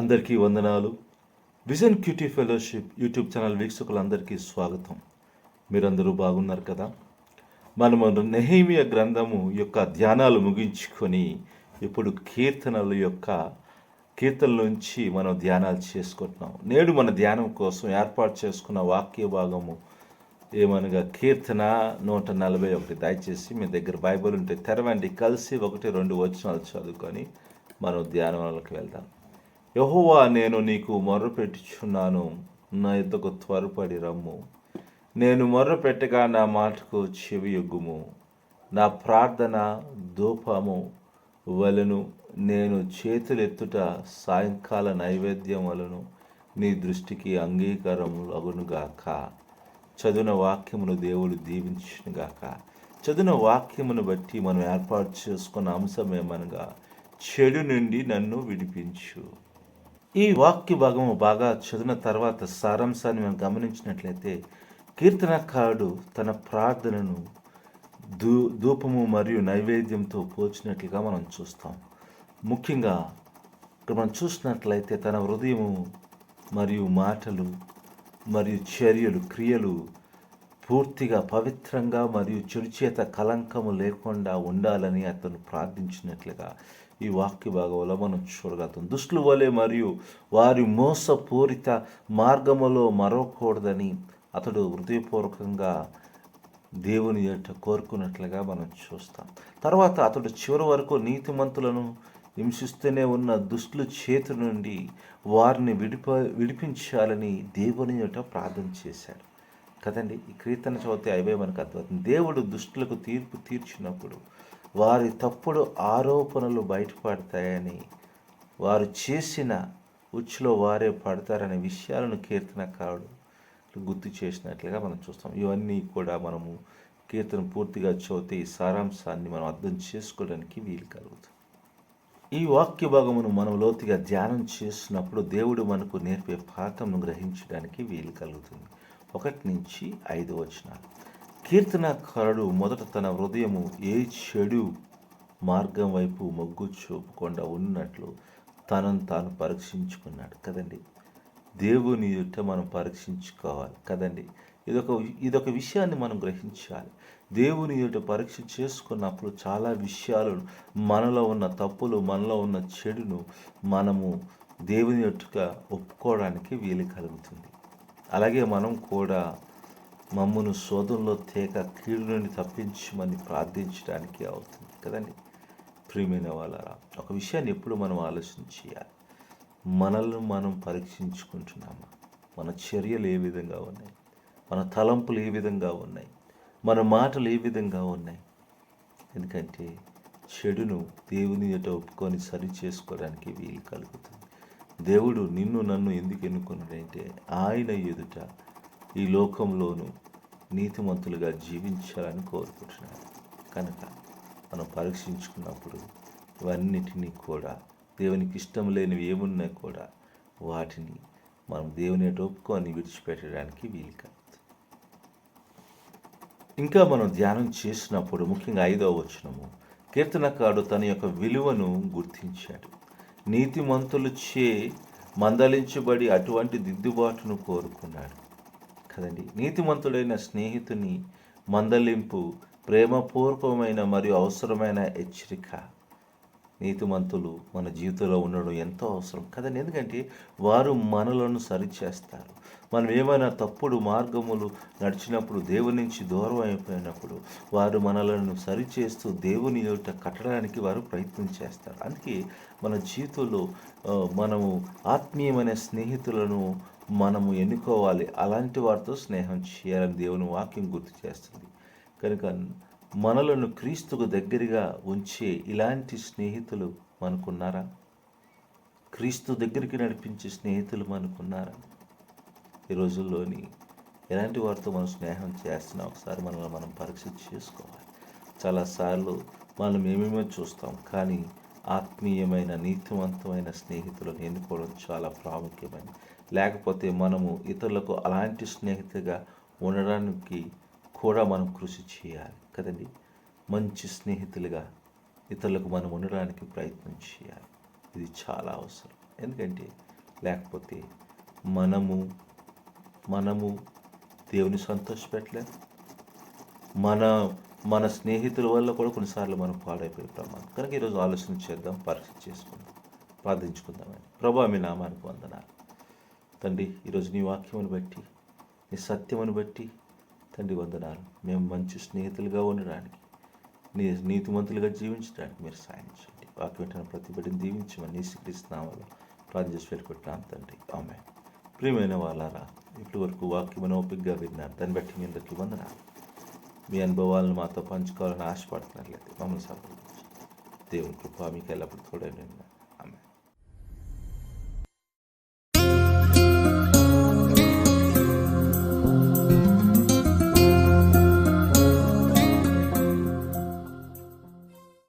అందరికీ వందనాలు. Vision QT fellowship YouTube channel వీక్షకులందరికీ స్వాగతం. మీరందరూ బాగున్నారు కదా? మనము నెహెమీయా గ్రంథము యొక్క ధ్యానాలు ముగించుకొని ఇప్పుడు కీర్తనల నుంచి మనం ధ్యానాలు చేసుకుంటున్నాం. నేడు మన ధ్యానం కోసం ఏర్పాటు చేసుకున్న వాక్య భాగము ఏమనగా కీర్తన 141. దయచేసి మీ దగ్గర బైబిల్ ఉంటే తెరవండి, కలిసి 1-2 వచనాలు చదువుకొని మనం ధ్యానంలోకి వెళ్దాం. యెహోవా, నేను నీకు మొర్రపెట్టుచున్నాను, నా యొద్దకు త్వరపడి రమ్ము. నేను మొర్రపెట్టగా నా మాటకు చెవియొగ్గుము. నా ప్రార్థన ధూపము వలెను, నేను చేతులెత్తుట సాయంకాల నైవేద్యం వలెను నీ దృష్టికి అంగీకారములగునుగాక. చదివిన వాక్యమును దేవుడు దీవించునుగాక. చదివిన వాక్యమును బట్టి మనం ఏర్పాటు చేసుకున్న అంశం ఏమనగా, చెడు నుండి నన్ను విడిపించు. ఈ వాక్య భాగము బాగా చదివిన తర్వాత సారాంశాన్ని మనం గమనించినట్లయితే, కీర్తనకారుడు తన ప్రార్థనను ధూపము మరియు నైవేద్యంతో పోల్చినట్లుగా మనం చూస్తాం. ముఖ్యంగా ఇక్కడ మనం చూసినట్లయితే తన హృదయము మరియు మాటలు మరియు చర్యలు, క్రియలు పూర్తిగా పవిత్రంగా మరియు చెడు చేత కలంకము లేకుండా ఉండాలని అతను ప్రార్థించినట్లుగా ఈ వాక్య భాగంలో మనం చూడగలుగుతాం. దుష్టుల వలె మరియు వారి మోసపూరిత మార్గములో మరవకూడదని అతడు హృదయపూర్వకంగా దేవుని ఎదుట కోరుకున్నట్లుగా మనం చూస్తాం. తర్వాత అతడు చివరి వరకు నీతిమంతులను హింసిస్తూనే ఉన్న దుష్టుల చేతి నుండి వారిని విడిపించాలని దేవుని ఎదుట ప్రార్థన చేశాడు కదండి. ఈ కీర్తన చదివితే అవే మనకు అర్థమవుతుంది. దేవుడు దుష్టులకు తీర్పు తీర్చినప్పుడు వారి తప్పుడు ఆరోపణలు బయటపడతాయని, వారు చేసిన ఉచ్చులో వారే పడతారనే విషయాలను కీర్తనకారుడు గుర్తు చేసినట్లుగా మనం చూస్తాం. ఇవన్నీ కూడా మనము కీర్తన పూర్తిగా చదివితే ఈ సారాంశాన్ని మనం అర్థం చేసుకోవడానికి వీలు కలుగుతుంది. ఈ వాక్య భాగమును మనం లోతుగా ధ్యానం చేసినప్పుడు దేవుడు మనకు నేర్పే పాఠంను గ్రహించడానికి వీలు కలుగుతుంది. 1-5 వచనాలు. కీర్తనకారుడు మొదట తన హృదయము ఏ చెడు మార్గం వైపు మొగ్గు చూపకుండా ఉన్నట్లు తనను తాను పరీక్షించుకున్నాడు కదండి. దేవుని ఎదుట మనం పరీక్షించుకోవాలి కదండి. ఇదొక విషయాన్ని మనం గ్రహించాలి. దేవుని ఎదుట పరీక్ష చేసుకున్నప్పుడు చాలా విషయాలు, మనలో ఉన్న తప్పులు, మనలో ఉన్న చెడును మనము దేవుని ఎదుటగా ఒప్పుకోవడానికి వీలు కలుగుతుంది. అలాగే మనం కూడా మమ్మను శోధనలో తేక కీడు నుండి తప్పించమని ప్రార్థించడానికి అవుతుంది కదండి. ప్రియమైన వాళ్ళరా, ఒక విషయాన్ని ఎప్పుడు మనం ఆలోచన చేయాలి. మనల్ని మనం పరీక్షించుకుంటున్నామా? మన చర్యలు ఏ విధంగా ఉన్నాయి? మన తలంపులు ఏ విధంగా ఉన్నాయి? మన మాటలు ఏ విధంగా ఉన్నాయి? ఎందుకంటే చెడును దేవుని ఎదుట ఒప్పుకొని సరి చేసుకోవడానికి వీలు కలుగుతుంది. దేవుడు నిన్ను నన్ను ఎందుకు ఎన్నుకున్నాడంటే ఆయన ఎదుట ఈ లోకంలోనూ నీతిమంతులుగా జీవించాలని కోరుకుంటున్నాడు. కనుక మనం పరీక్షించుకున్నప్పుడు ఇవన్నిటినీ కూడా, దేవునికి ఇష్టం లేనివి ఏమున్నా కూడా వాటిని మనం దేవుని ఒప్పుకొని విడిచిపెట్టడానికి వీలు కాదు. ఇంకా మనం ధ్యానం చేసినప్పుడు ముఖ్యంగా 5వ వచనము, కీర్తనకారుడు తన యొక్క విలువను గుర్తించాడు. నీతిమంతులచే మందలించబడి అటువంటి దిద్దుబాటును కోరుకున్నాడు కదండి. నీతిమంతుడైన స్నేహితుని మందలింపు ప్రేమపూర్వకమైన మరియు అవసరమైన హెచ్చరిక. నీతిమంతులు మన జీవితంలో ఉండడం ఎంతో అవసరం కదండి. ఎందుకంటే వారు మనలను సరిచేస్తారు. మనం ఏమైనా తప్పుడు మార్గములు నడిచినప్పుడు, దేవుని నుంచి దూరం అయిపోయినప్పుడు వారు మనలను సరిచేస్తూ దేవుని ఎదుట కట్టడానికి వారు ప్రయత్నం చేస్తారు. అందుకే మన జీవితంలో మనము ఆత్మీయమైన స్నేహితులను మనము ఎన్నుకోవాలి. అలాంటి వారితో స్నేహం చేయాలని దేవుని వాక్యం గుర్తు చేస్తుంది. కనుక మనలను క్రీస్తుకు దగ్గరగా ఉంచే ఇలాంటి స్నేహితులు మనకున్నారా? క్రీస్తు దగ్గరికి నడిపించే స్నేహితులు మనకున్నారా? ఈ రోజుల్లోని ఎలాంటి వారితో మనం స్నేహం చేస్తున్నా ఒకసారి మనల్ని మనం పరీక్ష చేసుకోవాలి. చాలాసార్లు మనం ఏమేమో చూస్తాం, కానీ ఆత్మీయమైన నీతివంతమైన స్నేహితులను ఎన్నుకోవడం చాలా ప్రాముఖ్యమైనది. లేకపోతే మనము ఇతరులకు అలాంటి స్నేహితుగా ఉండడానికి కూడా మనం కృషి చేయాలి కదండి. మంచి స్నేహితులుగా ఇతరులకు మనం ఉండడానికి ప్రయత్నం చేయాలి. ఇది చాలా అవసరం. ఎందుకంటే లేకపోతే మనము మనము దేవుని సంతోషపెట్టలేం. మన మన స్నేహితుల వల్ల కూడా కొన్నిసార్లు మనం పాడైపోయే ప్రమాదం. కనుక ఈరోజు ఆలోచన చేద్దాం, పరీక్ష చేసుకుందాం, ప్రార్థించుకుందామని. ప్రభా, మీ నామానికి వందనాలు తండ్రి. ఈరోజు నీ వాక్యమును బట్టి, నీ సత్యమును బట్టి తండ్రి వందనాలు. మేము మంచి స్నేహితులుగా ఉండడానికి, నీ నీతిమంతులుగా జీవించడానికి మీరు సాయం చేయండి. వాక్యం వెంటనే ప్రతి బిడ్డని దీవించమని యేసుక్రీస్తునామములో ప్రార్థన చేసి పెట్టుకుంటున్నాను తండ్రి. ఆమేన్. ప్రియమైన వాళ్ళారా, ఇప్పటి వరకు వాక్యమును ఓపికగా విన్నారు. దాన్ని బట్టి మీ అందరికీ వందనాలు. మీ అనుభవాలను మాతో పంచుకోవాలని ఆశపడుతున్నట్లయితే మమ్మల్ని సంప్రదించండి. దేవుని కృప మీకు ఎల్లప్పుడూ తోడై ఉండును.